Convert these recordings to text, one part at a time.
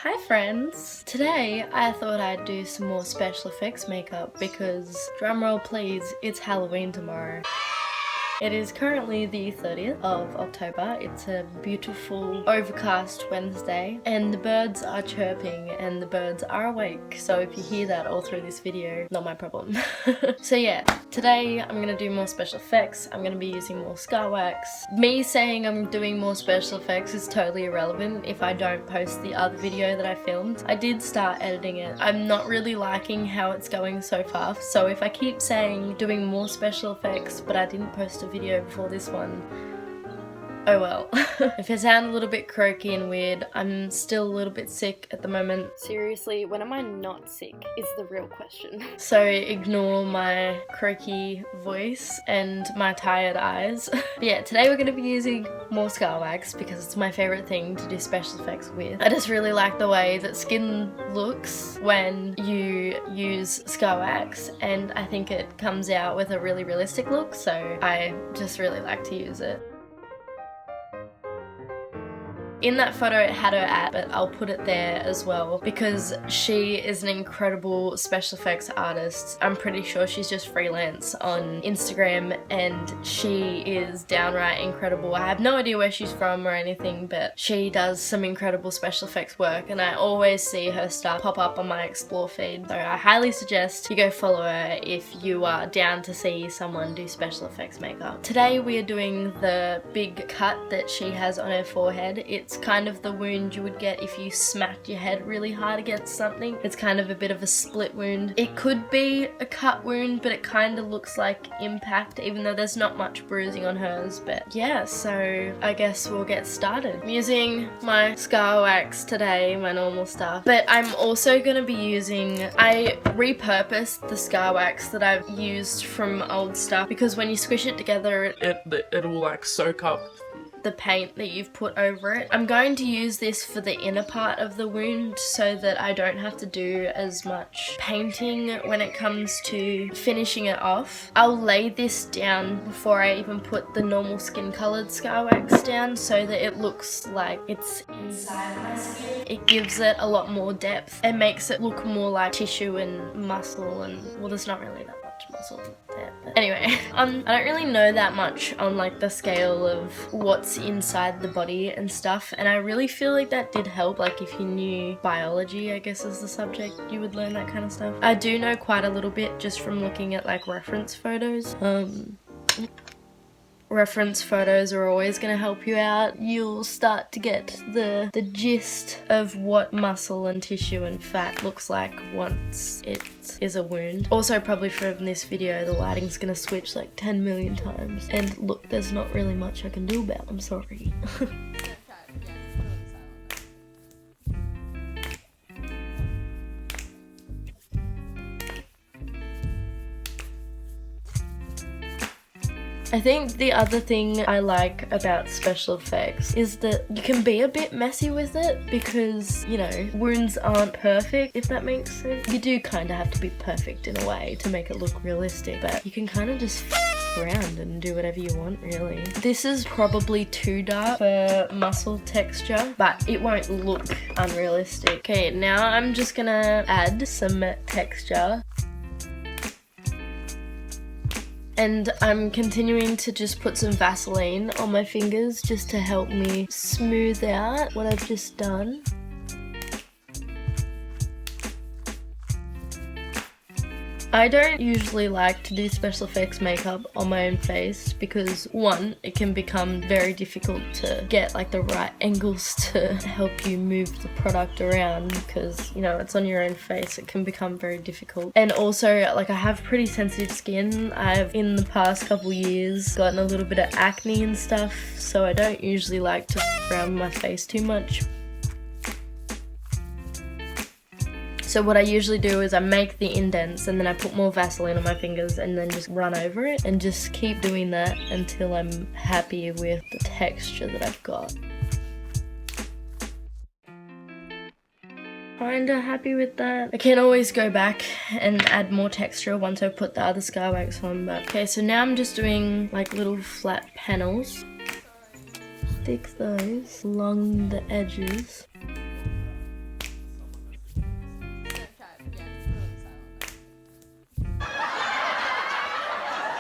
Hi friends! Today I thought I'd do some more special effects makeup because, drumroll please, it's Halloween tomorrow. It is currently the 30th of October. It's a beautiful overcast Wednesday and the birds are chirping and the birds are awake, so if you hear that all through this video, not my problem. So yeah, today I'm gonna do more special effects. I'm gonna be using more scar wax. Me saying I'm doing more special effects is totally irrelevant if I don't post the other video that I filmed. I did start editing it. I'm not really liking how it's going so far, so if I keep saying doing more special effects but I didn't post a video before this one, oh well. If I sound a little bit croaky and weird, I'm still a little bit sick at the moment. Seriously, when am I not sick is the real question. So ignore my croaky voice and my tired eyes. But yeah, today we're going to be using more scar wax because it's my favourite thing to do special effects with. I just really like the way that skin looks when you use scar wax, and I think it comes out with a really realistic look, so I just really like to use it. In that photo it had her at, but I'll put it there as well because she is an incredible special effects artist. I'm pretty sure she's just freelance on Instagram and she is downright incredible. I have no idea where she's from or anything, but she does some incredible special effects work and I always see her stuff pop up on my explore feed. So I highly suggest you go follow her if you are down to see someone do special effects makeup. Today we are doing the big cut that she has on her forehead. It's kind of the wound you would get if you smacked your head really hard against something. It's kind of a bit of a split wound. It could be a cut wound, but it kind of looks like impact, even though there's not much bruising on hers. But yeah, so I guess we'll get started. I'm using my scar wax today, my normal stuff, but I'm also going to be using, I repurposed the scar wax that I've used from old stuff because when you squish it together it'll like soak up the paint that you've put over it. I'm going to use this for the inner part of the wound so that I don't have to do as much painting when it comes to finishing it off. I'll lay this down before I even put the normal skin colored scar wax down so that it looks like it's inside my skin. It gives it a lot more depth and makes it look more like tissue and muscle, and well, there's not really that much muscle there, but anyway, I don't really know that much on like the scale of what's inside the body and stuff, and I really feel like that did help. Like if you knew biology, I guess is the subject, you would learn that kind of stuff. I do know quite a little bit just from looking at like reference photos. Reference photos are always going to help you out. You'll start to get the gist of what muscle and tissue and fat looks like once it is a wound. Also, probably from this video, the lighting's going to switch like 10 million times. And look, there's not really much I can do about it. I'm sorry. I think the other thing I like about special effects is that you can be a bit messy with it because, you know, wounds aren't perfect, if that makes sense. You do kind of have to be perfect in a way to make it look realistic, but you can kind of just around and do whatever you want, really. This is probably too dark for muscle texture, but it won't look unrealistic. Okay, now I'm just gonna add some texture. And I'm continuing to just put some Vaseline on my fingers just to help me smooth out what I've just done. I don't usually like to do special effects makeup on my own face because one, it can become very difficult to get like the right angles to help you move the product around because, you know, it's on your own face. It can become very difficult. And also, like, I have pretty sensitive skin. I've in the past couple years gotten a little bit of acne and stuff, so I don't usually like to around my face too much. So what I usually do is I make the indents and then I put more Vaseline on my fingers and then just run over it and just keep doing that until I'm happy with the texture that I've got. Kinda happy with that. I can always go back and add more texture once I put the other scar wax on, but okay, so now I'm just doing like little flat panels. Stick those along the edges.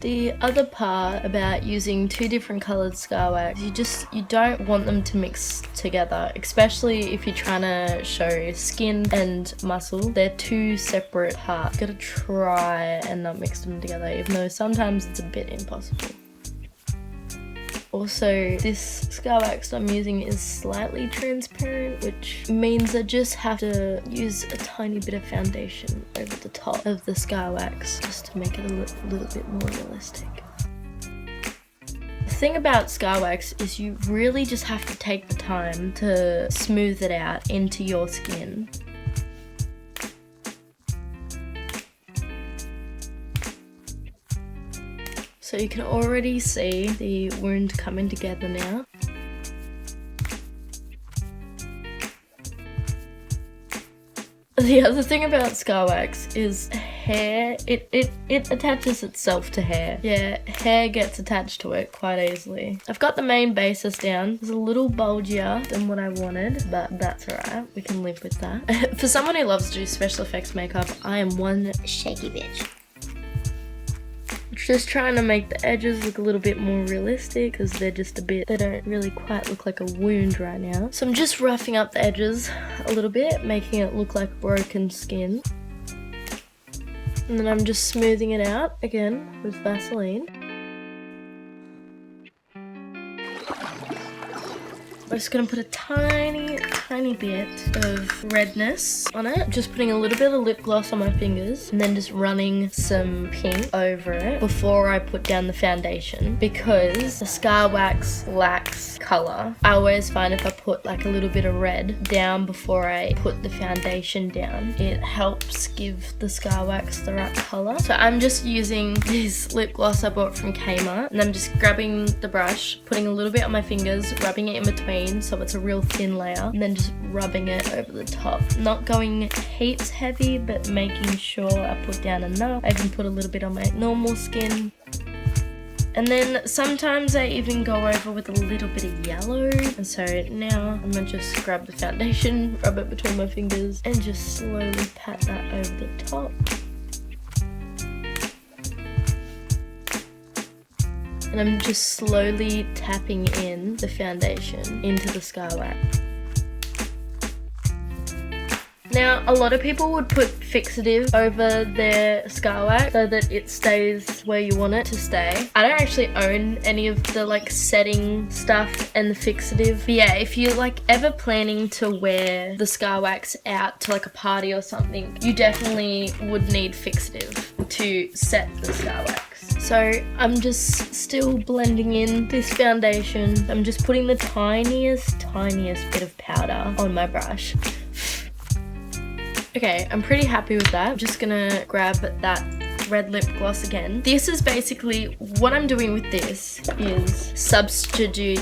The other part about using two different coloured scar wax, you don't want them to mix together, especially if you're trying to show skin and muscle. They're two separate parts. Gotta try and not mix them together, even though sometimes it's a bit impossible. Also, this scar wax I'm using is slightly transparent, which means I just have to use a tiny bit of foundation over the top of the scar wax just to make it a little bit more realistic. The thing about scar wax is you really just have to take the time to smooth it out into your skin. So you can already see the wound coming together now. The other thing about scar wax is hair, it attaches itself to hair. Yeah, hair gets attached to it quite easily. I've got the main basis down. It's a little bulgier than what I wanted, but that's alright. We can live with that. For someone who loves to do special effects makeup, I am one shaky bitch. Just trying to make the edges look a little bit more realistic because they don't really quite look like a wound right now. So I'm just roughing up the edges a little bit, making it look like broken skin. And then I'm just smoothing it out again with Vaseline. I'm just gonna put a tiny bit of redness on it. Just putting a little bit of lip gloss on my fingers and then just running some pink over it before I put down the foundation, because the scar wax lacks color. I always find if I put like a little bit of red down before I put the foundation down, it helps give the scar wax the right color. So I'm just using this lip gloss I bought from Kmart, and I'm just grabbing the brush, putting a little bit on my fingers, rubbing it in between so it's a real thin layer, and then just rubbing it over the top. Not going heaps heavy, but making sure I put down enough. I even put a little bit on my normal skin. And then sometimes I even go over with a little bit of yellow. And so now I'm gonna just grab the foundation, rub it between my fingers, and just slowly pat that over the top. And I'm just slowly tapping in the foundation into the scar wax. Now, a lot of people would put fixative over their scar wax so that it stays where you want it to stay. I don't actually own any of the like setting stuff and the fixative. But yeah, if you're like ever planning to wear the scar wax out to like a party or something, you definitely would need fixative to set the scar wax. So I'm just still blending in this foundation. I'm just putting the tiniest bit of powder on my brush. Okay, I'm pretty happy with that. I'm just gonna grab that red lip gloss again. This is basically, what I'm doing with this is substituting.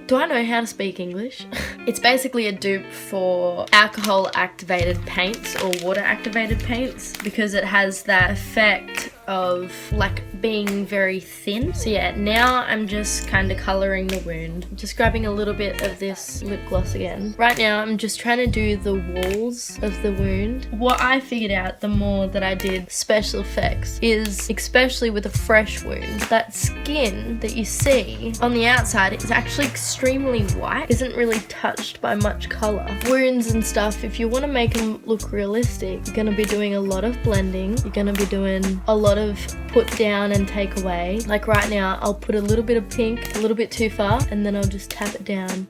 Do I know how to speak English? It's basically a dupe for alcohol activated paints or water activated paints, because it has that effect of like being very thin. So yeah, now I'm just kind of colouring the wound. I'm just grabbing a little bit of this lip gloss again. Right now I'm just trying to do the walls of the wound. What I figured out the more that I did special effects is, especially with a fresh wound, that skin that you see on the outside is actually extremely white, isn't really touched by much colour. Wounds and stuff, if you want to make them look realistic, you're going to be doing a lot of blending. You're going to be doing a lot of put down and take away. Like right now, I'll put a little bit of pink, a little bit too far, and then I'll just tap it down.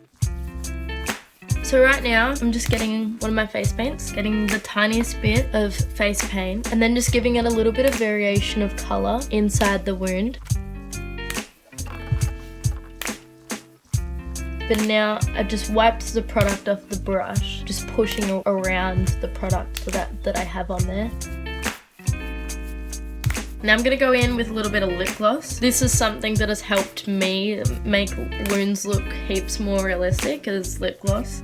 So right now, I'm just getting one of my face paints, getting the tiniest bit of face paint, and then just giving it a little bit of variation of colour inside the wound. But now I've just wiped the product off the brush, just pushing around the product that I have on there. Now I'm going to go in with a little bit of lip gloss. This is something that has helped me make wounds look heaps more realistic, is lip gloss.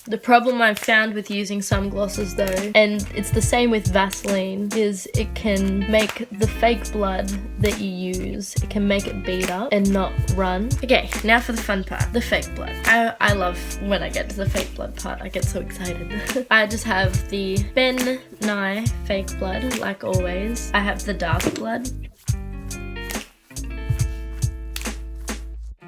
The problem I've found with using some glosses though, and it's the same with Vaseline, is it can make the fake blood that you use, it can make it bead up and not run. Okay, now for the fun part, the fake blood. I love when I get to the fake blood part, I get so excited. I just have the Ben Nye fake blood, like always. I have the dark blood.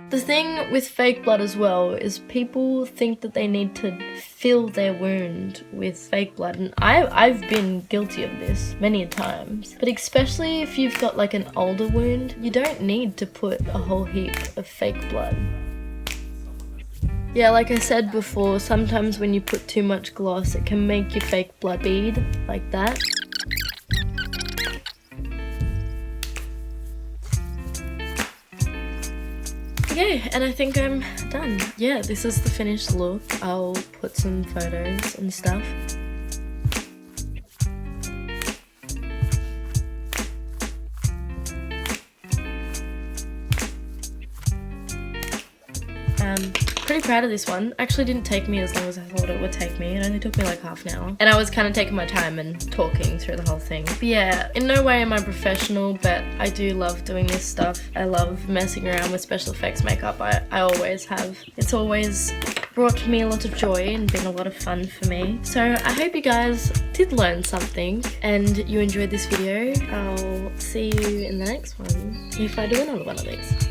The thing with fake blood as well is people think that they need to fill their wound with fake blood, and I've been guilty of this many times. But especially if you've got like an older wound, you don't need to put a whole heap of fake blood. Yeah, like I said before, sometimes when you put too much gloss, it can make your fake blood bead like that. Okay, and I think I'm done. Yeah, this is the finished look. I'll put some photos and stuff. Pretty proud of this one. Actually didn't take me as long as I thought it would take me. It only took me like half an hour. And I was kind of taking my time and talking through the whole thing. But yeah, in no way am I professional, but I do love doing this stuff. I love messing around with special effects makeup. I always have. It's always brought me a lot of joy and been a lot of fun for me. So I hope you guys did learn something and you enjoyed this video. I'll see you in the next one if I do another one of these.